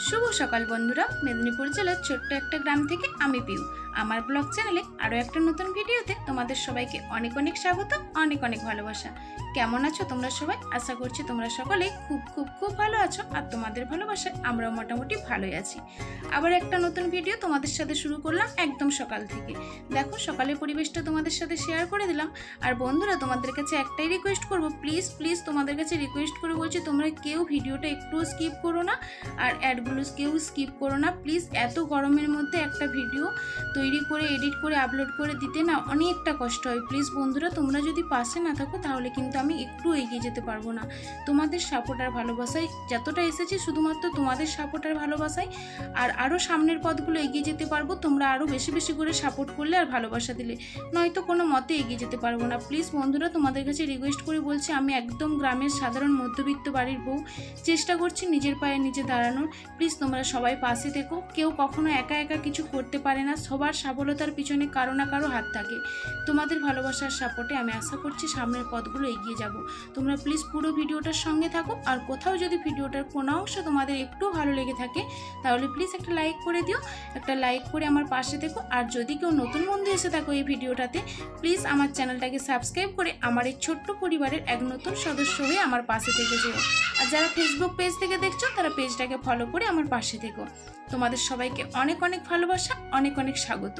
শুভ সকাল বন্ধুরা। মেদিনীপুর জেলার ছোট্ট একটা গ্রাম থেকে আমি পিউ আমার ব্লগ চ্যানেলে আরও একটা নতুন ভিডিওতে তোমাদের সবাইকে অনেক অনেক স্বাগত, অনেক অনেক ভালোবাসা। কেমন আছো তোমরা সবাই? আশা করছি তোমরা সকলেই খুব খুব খুব ভালো আছো, আর তোমাদের ভালোবাসায় আমরাও মোটামুটি ভালোই আছি। আবার একটা নতুন ভিডিও তোমাদের সাথে শুরু করলাম একদম সকাল থেকে। দেখো সকালের পরিবেশটা তোমাদের সাথে শেয়ার করে দিলাম। আর বন্ধুরা তোমাদের কাছে একটাই রিকোয়েস্ট করব, প্লিজ প্লিজ তোমাদের কাছে রিকোয়েস্ট করে বলছি, তোমরা কেউ ভিডিওটা একটুও স্কিপ করো না, আর অ্যাডগুলো কেউ স্কিপ করো না প্লিজ। এত গরমের মধ্যে একটা ভিডিও তৈরি করে এডিট করে আপলোড করে দিতে না অনেকটা কষ্ট হয়। প্লিজ বন্ধুরা তোমরা যদি পাশে না থাকো তাহলে কিন্তু আমি একটু এগিয়ে যেতে পারবো না। তোমাদের সাপোর্ট আর ভালোবাসায় যতটা এসেছি শুধুমাত্র তোমাদের সাপোর্ট আর ভালোবাসায়, আর আরও সামনের পথগুলো এগিয়ে যেতে পারবো তোমরা আরও বেশি বেশি করে সাপোর্ট করলে আর ভালোবাসা দিলে, নয়তো কোনো মতে এগিয়ে যেতে পারবো না। প্লিজ বন্ধুরা তোমাদের কাছে রিকোয়েস্ট করে বলছি, আমি একদম গ্রামের সাধারণ মধ্যবিত্ত বাড়ির বউ, চেষ্টা করছি নিজের পায়ে নিজে দাঁড়ানোর। প্লিজ তোমরা সবাই পাশে থেকো। কেউ কখনো একা একা কিছু করতে পারে না, সবার সফলতার পিছনে কারো না কারো হাত থাকে। তোমাদের ভালোবাসার সাপোর্টে আমি আশা করছি সামনের পথগুলো এগিয়ে যাব। তোমরা প্লিজ পুরো ভিডিওটার সঙ্গে থাকো, আর কোথাও যদি ভিডিওটার কোনো অংশ তোমাদের একটু ভালো লেগে থাকে তাহলে প্লিজ একটা লাইক করে দিও, একটা লাইক করে আমার পাশে থেকো। আর যদি কেউ নতুন বন্ধু এসে থাকো এই ভিডিওটাতে, প্লিজ আমার চ্যানেলটাকে সাবস্ক্রাইব করে আমার এই ছোট্ট পরিবারের এক নতুন সদস্য হয়ে আমার পাশে থেকে যেও। আর যারা ফেসবুক পেজ থেকে দেখছো তারা পেজটাকে ফলো করে আমার পাশে থেকো। তোমাদের সবাইকে অনেক অনেক ভালোবাসা, অনেক অনেক স্বাগত।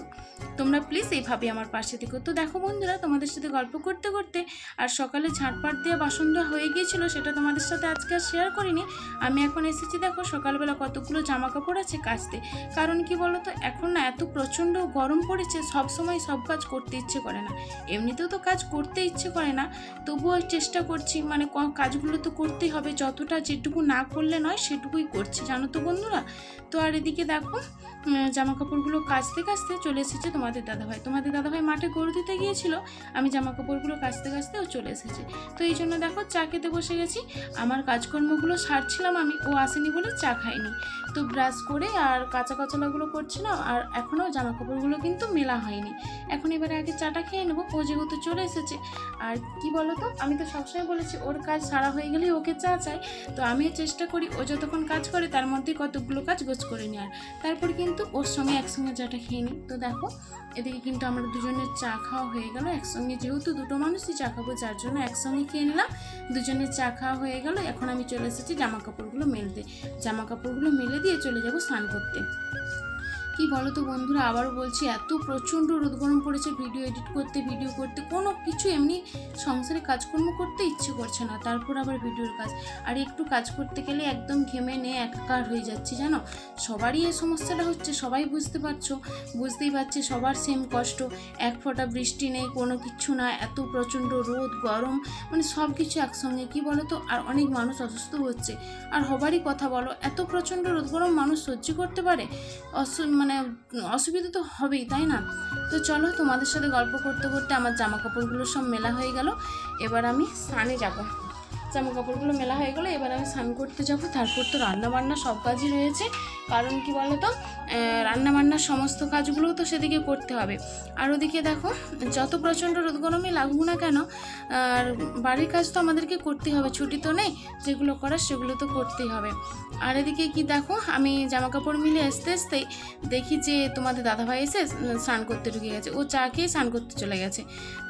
তোমরা প্লিজ এইভাবে আমার পাশে থেকো। তো দেখো বন্ধুরা তোমাদের সাথে গল্প করতে করতে আর সকালে ঝাঁটপাট দেওয়া বাসন ধোয়া হয়ে গিয়েছিল, সেটা তোমাদের সাথে আজকে আর শেয়ার করিনি। আমি এখন এসেছি দেখো সকালবেলা কতগুলো জামা কাপড় আছে কাচতে। কারণ কি বলো তো, এখন না এত প্রচণ্ড গরম পড়েছে, সব সময় সব কাজ করতে ইচ্ছে করে না। এমনিতেও তো কাজ করতে ইচ্ছে করে না, তবুও চেষ্টা করছি, মানে কাজগুলো তো করতেই হবে, যতটা যেটুকু না করলে নয় সেটুকুই করছি, জানো তো বন্ধুরা। তো আর এদিকে দেখো জামা কাপড়গুলো কাচতে কাচতে চলে এসেছে তোমাদের দাদাভাই মাঠে গরু দিতে গিয়েছিল। আমি জামা কাপড়গুলো কাচতে কাচতে ও চলে এসেছে। তো এই জন্য দেখো চা খেতে বসে গেছি। আমার কাজকর্মগুলো সারছিলাম আমি, ও আসেনি বলে চা খাইনি। তো ব্রাশ করে আর কাঁচা কচলাগুলো করছিলাম, আর এখনও জামা কাপড়গুলো কিন্তু মেলা হয়নি। এখন এবারে আগে চাটা খেয়ে নেবো, ও যেহেতু চলে এসেছে। আর কি বলো তো, আমি তো সবসময় বলেছি ওর কাজ সারা হয়ে গেলেই ওকে চা চাই। তো আমিও চেষ্টা করি ও যতক্ষণ কাজ করে তার মধ্যেই কতগুলো কাজ গোছ করে নেওয়ার, তারপর কিন্তু ওর সঙ্গে একসঙ্গে চাটা খেয়ে নিই। তো দেখো এদিকে কিন্তু আমরা দুজনের চা খাওয়া হয়ে গেল একসঙ্গে, যেহেতু দুটো মানুষই চা খাবো যার জন্য একসঙ্গে খেয়ে নিলাম। দুজনের চা খাওয়া হয়ে গেল। এখন আমি চলে এসেছি জামা কাপড়গুলো মেলতে। জামা কাপড়গুলো মেলে দিয়ে চলে যাব স্নান করতে। কি বলো তো বন্ধুরা, আবারও বলছি, এত প্রচণ্ড রোদ গরম পড়েছে, ভিডিও এডিট করতে ভিডিও করতে কোনো কিছু এমনি সংসারে কাজকর্ম করতে ইচ্ছে করছে না, তারপর আবার ভিডিওর কাজ। আর একটু কাজ করতে গেলে একদম ঘেমে নিয়ে একাকার হয়ে যাচ্ছি, জানো। সবারই এই সমস্যাটা হচ্ছে, সবাই বুঝতেই পারছে, সবার সেম কষ্ট। এক ফোঁটা বৃষ্টি নেই, কোনো কিছু না, এত প্রচণ্ড রোদ গরম, মানে সব কিছু একসঙ্গে। কি বলো তো, আর অনেক মানুষ অসুস্থ হচ্ছে। আর হবারই কথা বলো, এত প্রচণ্ড রোদ গরম মানুষ সহ্য করতে পারে? মানে অসুবিধা তো হবেই, তাই না? তো চলো তোমাদের সাথে গল্প করতে করতে আমার জামা কাপড়গুলো সব মেলা হয়ে গেল। এবার আমি স্নানে যাব। জামা কাপড়গুলো মেলা হয়ে গেলো, এবার আমি স্নান করতে যাব। তারপর তো রান্নাবান্না সব কাজই রয়েছে, কারণ কি বলো তো, রান্নাবান্নার সমস্ত কাজগুলোও তো সেদিকে করতে হবে। আর ওদিকে দেখো যত প্রচণ্ড রোদ গরমে লাগুক না কেন, আর বাড়ির কাজ তো আমাদেরকে করতেই হবে, ছুটি তো নেই, যেগুলো করার সেগুলো তো করতেই হবে। আর এদিকে কি দেখো, আমি জামা কাপড় মিলে আসতে আসতেই দেখি যে তোমাদের দাদাভাই এসে স্নান করতে ঢুকে গেছে। ও চা খেয়ে স্নান করতে চলে গেছে।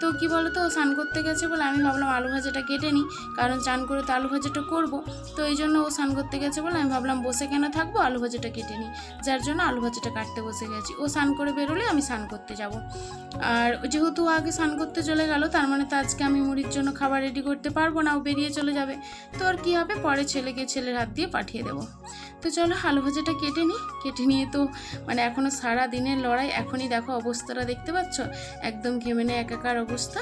তো কি বলো তো, স্নান করতে গেছে বলে আমি ভাবলাম আলু ভাজাটা কেটে নিই, কারণ চান করে তো আলু ভাজাটা করবো। তো এই জন্য ও স্নান করতে গেছে বলে আমি ভাবলাম বসে কেন থাকবো, আলু ভাজাটা কেটে নিই, যার জন্য আলু ভাজাটা কাটতে বসে গেছি। ও স্নান করে বেরোলে আমি স্নান করতে যাব। আর যেহেতু আগে স্নান করতে চলে গেল, তার মানে তো আজকে আমি মুড়ির জন্য খাবার রেডি করতে পারবো না, ও বেরিয়ে চলে যাবে। তো আর কী হবে, পরে ছেলের হাত দিয়ে পাঠিয়ে দেবো। তো চলো আলু ভাজাটা কেটে নিয়ে তো মানে এখনও সারা দিনের লড়াই। এখনই দেখো অবস্থাটা দেখতে পাচ্ছ, একদম ঘেমে নেয় একাকার অবস্থা।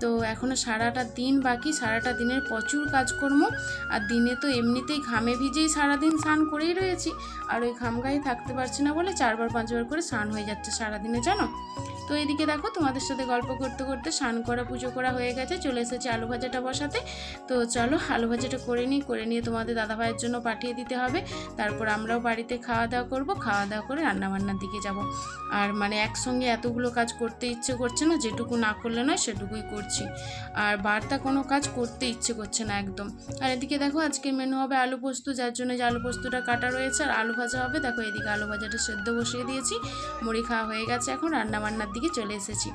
তো এখনও সারাটা দিন বাকি, সারাটা দিনের প্রচুর কাজকর্ম। আর দিনে তো এমনিতেই ঘামে ভিজেই সারাদিন স্নান করেই রয়েছি, আর ওই ঘাম গায়ে থাকতে পারছি না বলে 4বার 5বার করে স্নান হয়ে যাচ্ছে সারাদিনে, জানো। তো এদিকে দেখো তোমাদের সাথে গল্প করতে করতে স্নান করা পুজো করা হয়ে গেছে, চলে এসেছি আলু ভাজাটা বসাতে। তো চলো আলু ভাজাটা করে নিয়ে তোমাদের দাদাভাইয়ের জন্য পাঠিয়ে দিতে হবে। তারপর আমরাও বাড়িতে খাওয়া দাওয়া করবো, খাওয়া দাওয়া করে রান্নাবান্নার দিকে যাব। আর মানে একসঙ্গে এতগুলো কাজ করতে ইচ্ছে করছে না, যেটুকু না করলে নয় সেটুকুই করছি। আর বাড়তা কোনো কাজ করতে ইচ্ছে করছে না একদম। আর এদিকে দেখো আজকের মেনু হবে আলু পোস্ত, যার জন্য যে আলু পোস্তটা কাটা রয়েছে, আর আলু ভাজা হবে। দেখো এদিকে আলু ভাজাটা সেদ্ধ বসিয়ে দিয়েছি, মুড়ি খাওয়া হয়ে গেছে, এখন রান্নাবান্নার দিকে চলে এসেছি।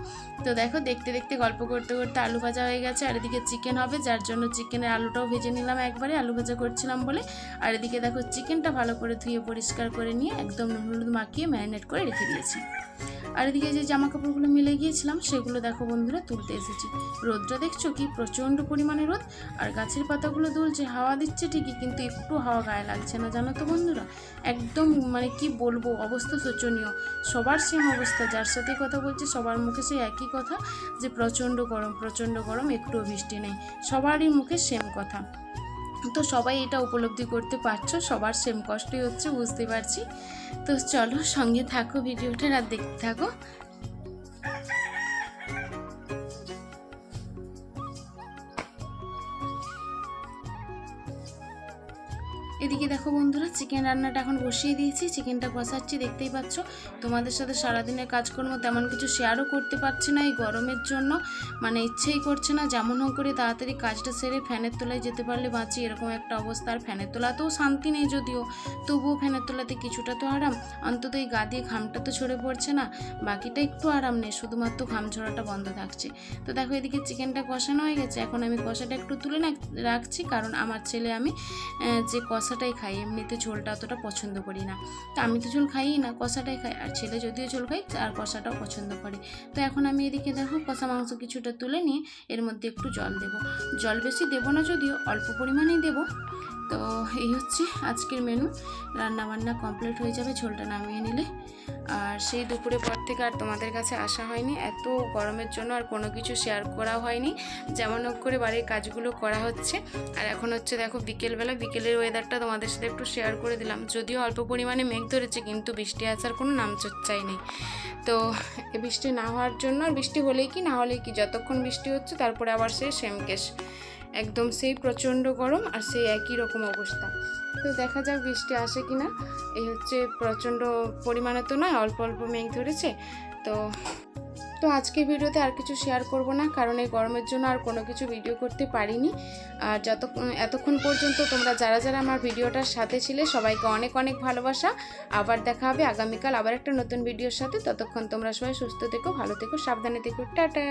তো দেখো দেখতে দেখতে গল্প করতে করতে আলু ভাজা হয়ে গেছে। আর এদিকে চিকেন হবে, যার জন্য চিকেনের আলুটাও ভেজে নিলাম একবারে, আলু ভাজা করছিলাম বলে। আর এদিকে দেখো চিকেনটা ভালো করে ধুয়ে পরিষ্কার করে নিয়ে একদম নুন হলুদ মাখিয়ে ম্যারিনেট করে রেখে দিয়েছি। আর এদিকে যে জামা কাপড়গুলো মিলে গিয়েছিলাম সেগুলো দেখো বন্ধুরা তুলতে এসেছি। রোদটা দেখছো কি প্রচণ্ড পরিমাণে রোদ, আর গাছের পাতাগুলো দুলছে, হাওয়া দিচ্ছে ঠিকই, কিন্তু একটু হাওয়া গায়ে লাগছে না, জানো তো বন্ধুরা। একদম মানে কি বলবো, অবস্থা শোচনীয়। সবার সেম অবস্থা, যার সাথে কথা বলছি সবার মুখে সেই একই কথা যে প্রচণ্ড গরম, একটুও বৃষ্টি নেই, সবারই মুখে সেম কথা। তো সবাই এটা উপলব্ধি করতে পারছো, সবার সেম কষ্টই হচ্ছে, বুঝতে পারছি। তো চলো সঙ্গে থাকো ভিডিওটা আর দেখতে থাকো। এদিকে দেখো বন্ধুরা চিকেন রান্নাটা এখন বসিয়ে দিয়েছি, চিকেনটা কষাচ্ছি, দেখতেই পাচ্ছ। তোমাদের সাথে সারাদিনের কাজকর্ম তেমন কিছু শেয়ারও করতে পারছি না এই গরমের জন্য, মানে ইচ্ছেই করছে না। যেমন হোক করে তাড়াতাড়ি কাজটা সেরে ফ্যানের তলায় যেতে পারলে বাঁচি, এরকম একটা অবস্থা। আর ফ্যানের তলাতেও শান্তি নেই যদিও, তবুও ফ্যানের তলাতে কিছুটা তো আরাম, অন্তত এই গা দিয়ে ঘামটা তো ঝরে পড়ছে না, বাকিটা একটু আরাম নেই, শুধুমাত্র ঘাম ঝরাটা বন্ধ থাকছে। তো দেখো এদিকে চিকেনটা কষানো হয়ে গেছে, এখন আমি কষাটা একটু তুলে রাখছি, কারণ আমার ছেলে আমি যে কষাটাই খাই, এমনিতে ঝোলটা অতটা পছন্দ করি না। তো আমি তো ঝোল খাইই না, কষাটাই খাই, আর ছেলে যদিও ঝোল খাই আর কষাটাও পছন্দ করে। তো এখন আমি এদিকে দেখো কষা মাংস কিছুটা তুলে নিয়ে এর মধ্যে একটু জল দেব। জল বেশি দেবো না, যদিও অল্প পরিমাণেই দেবো। তো এই হচ্ছে আজকের মেনু, রান্নাবান্না কমপ্লিট হয়ে যাবে ঝোলটা নামিয়ে নিলে। আর সেই দুপুরে পর থেকে আর তোমাদের কাছে আসা হয়নি, এত গরমের জন্য আর কোনো কিছু শেয়ার করা হয়নি, যেমন হোক করে বাড়ির কাজগুলো করা হচ্ছে। আর এখন হচ্ছে দেখো বিকেলবেলা, বিকেলের ওয়েদারটা তোমাদের সাথে একটু শেয়ার করে দিলাম। যদিও অল্প পরিমাণে মেঘ ধরেছে, কিন্তু বৃষ্টি আসার কোনো নামচর্চাই নেই। তো বৃষ্টি না হওয়ার জন্য, আর বৃষ্টি হলেই কি না হলেই কি, যতক্ষণ বৃষ্টি হচ্ছে তারপরে আবার সেই সেম কেস, একদম সেই প্রচণ্ড গরম আর সেই একই রকম অবস্থা। তো দেখা যাক বৃষ্টি আসে কি না। এই হচ্ছে প্রচণ্ড পরিমাণে তো নয়, অল্প অল্প মেঘ ধরেছে। তো আজকের ভিডিওতে আর কিছু শেয়ার করব না, কারণ এই গরমের জন্য আর কোনো কিছু ভিডিও করতে পারিনি। আর এতক্ষণ পর্যন্ত তোমরা যারা যারা আমার ভিডিওটার সাথে ছিলে সবাইকে অনেক অনেক ভালোবাসা। আবার দেখা হবে আগামীকাল আবার একটা নতুন ভিডিওর সাথে। ততক্ষণ তোমরা সবাই সুস্থ থেকো, ভালো থেকো, সাবধানে থেকো, টাটা।